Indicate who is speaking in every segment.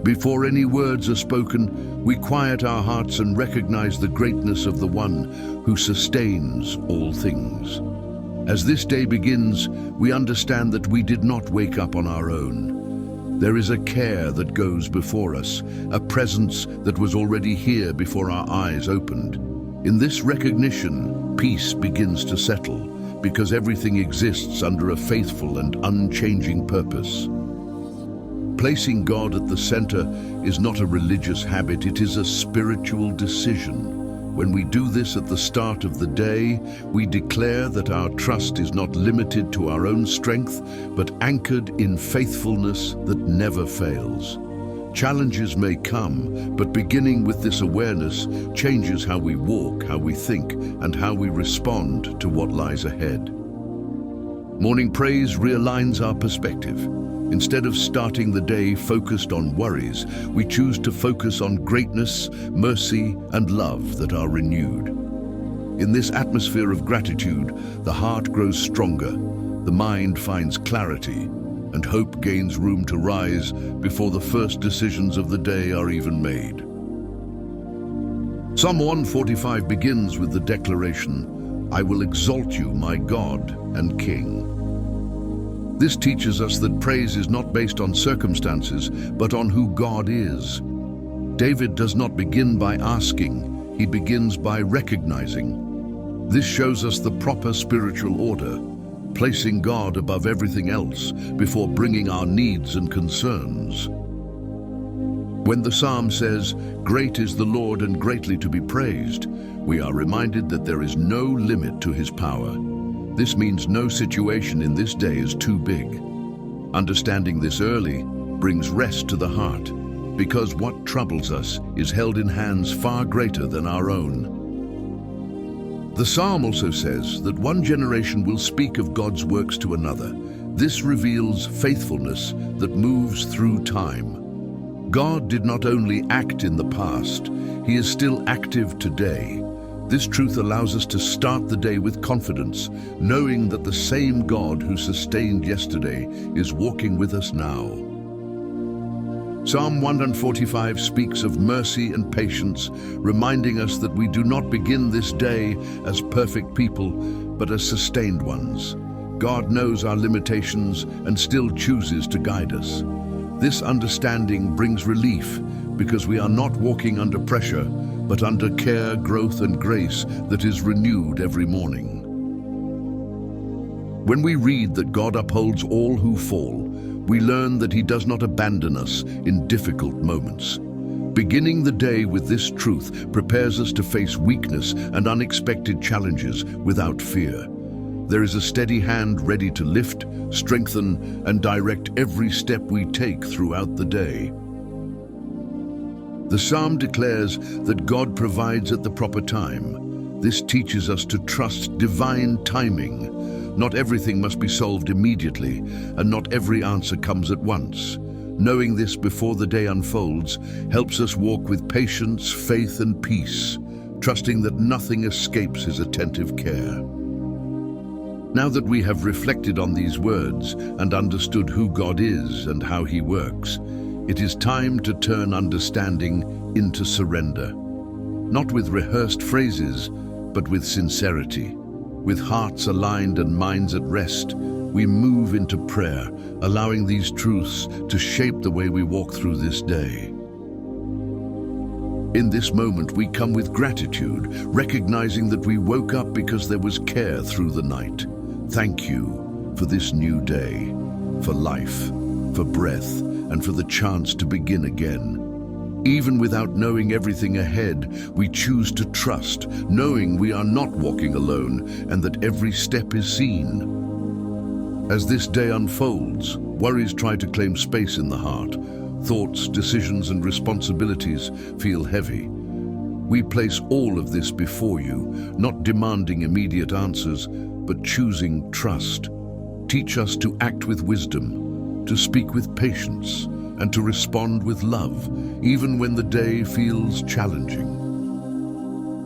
Speaker 1: Before any words are spoken, we quiet our hearts and recognize the greatness of the One who sustains all things. As this day begins, we understand that we did not wake up on our own. There is a care that goes before us, a presence that was already here before our eyes opened. In this recognition, peace begins to settle, because everything exists under a faithful and unchanging purpose. Placing God at the center is not a religious habit, it is a spiritual decision. When we do this at the start of the day, we declare that our trust is not limited to our own strength, but anchored in faithfulness that never fails. Challenges may come, but beginning with this awareness changes how we walk, how we think, and how we respond to what lies ahead. Morning praise realigns our perspective. Instead of starting the day focused on worries, we choose to focus on greatness, mercy, and love that are renewed. In this atmosphere of gratitude, the heart grows stronger, the mind finds clarity, and hope gains room to rise before the first decisions of the day are even made. Psalm 145 begins with the declaration, "I will exalt you, my God and King." This teaches us that praise is not based on circumstances, but on who God is. David does not begin by asking, he begins by recognizing. This shows us the proper spiritual order, placing God above everything else before bringing our needs and concerns. When the psalm says, "Great is the Lord and greatly to be praised," we are reminded that there is no limit to his power. This means no situation in this day is too big. Understanding this early brings rest to the heart, because what troubles us is held in hands far greater than our own. The psalm also says that one generation will speak of God's works to another. This reveals faithfulness that moves through time. God did not only act in the past, he is still active today. This truth allows us to start the day with confidence, knowing that the same God who sustained yesterday is walking with us now. Psalm 145 speaks of mercy and patience, reminding us that we do not begin this day as perfect people, but as sustained ones. God knows our limitations and still chooses to guide us. This understanding brings relief, because we are not walking under pressure, but under care, growth, and grace that is renewed every morning. When we read that God upholds all who fall, we learn that he does not abandon us in difficult moments. Beginning the day with this truth prepares us to face weakness and unexpected challenges without fear. There is a steady hand ready to lift, strengthen, and direct every step we take throughout the day. The psalm declares that God provides at the proper time. This teaches us to trust divine timing. Not everything must be solved immediately, and not every answer comes at once. Knowing this before the day unfolds helps us walk with patience, faith, and peace, trusting that nothing escapes his attentive care. Now that we have reflected on these words and understood who God is and how he works, it is time to turn understanding into surrender. Not with rehearsed phrases, but with sincerity. With hearts aligned and minds at rest, we move into prayer, allowing these truths to shape the way we walk through this day. In this moment, we come with gratitude, recognizing that we woke up because there was care through the night. Thank you for this new day, for life, for breath, and for the chance to begin again. Even without knowing everything ahead, we choose to trust, knowing we are not walking alone and that every step is seen. As this day unfolds, worries try to claim space in the heart. Thoughts, decisions, and responsibilities feel heavy. We place all of this before you, not demanding immediate answers, but choosing trust. Teach us to act with wisdom, to speak with patience, and to respond with love, even when the day feels challenging.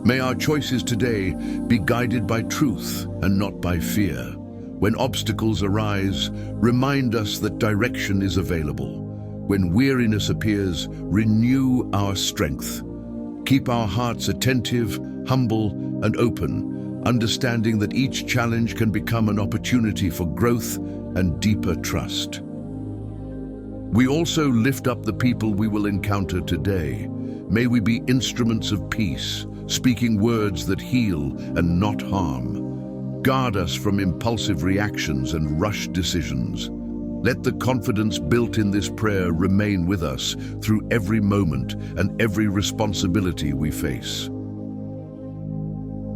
Speaker 1: May our choices today be guided by truth and not by fear. When obstacles arise, remind us that direction is available. When weariness appears, renew our strength. Keep our hearts attentive, humble, and open, understanding that each challenge can become an opportunity for growth and deeper trust. We also lift up the people we will encounter today. May we be instruments of peace, speaking words that heal and not harm. Guard us from impulsive reactions and rushed decisions. Let the confidence built in this prayer remain with us through every moment and every responsibility we face.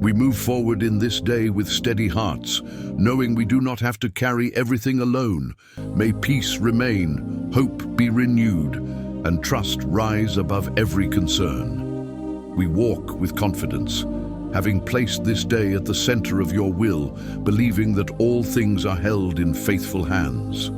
Speaker 1: We move forward in this day with steady hearts, knowing we do not have to carry everything alone. May peace remain, hope be renewed, and trust rise above every concern. We walk with confidence, having placed this day at the center of your will, believing that all things are held in faithful hands.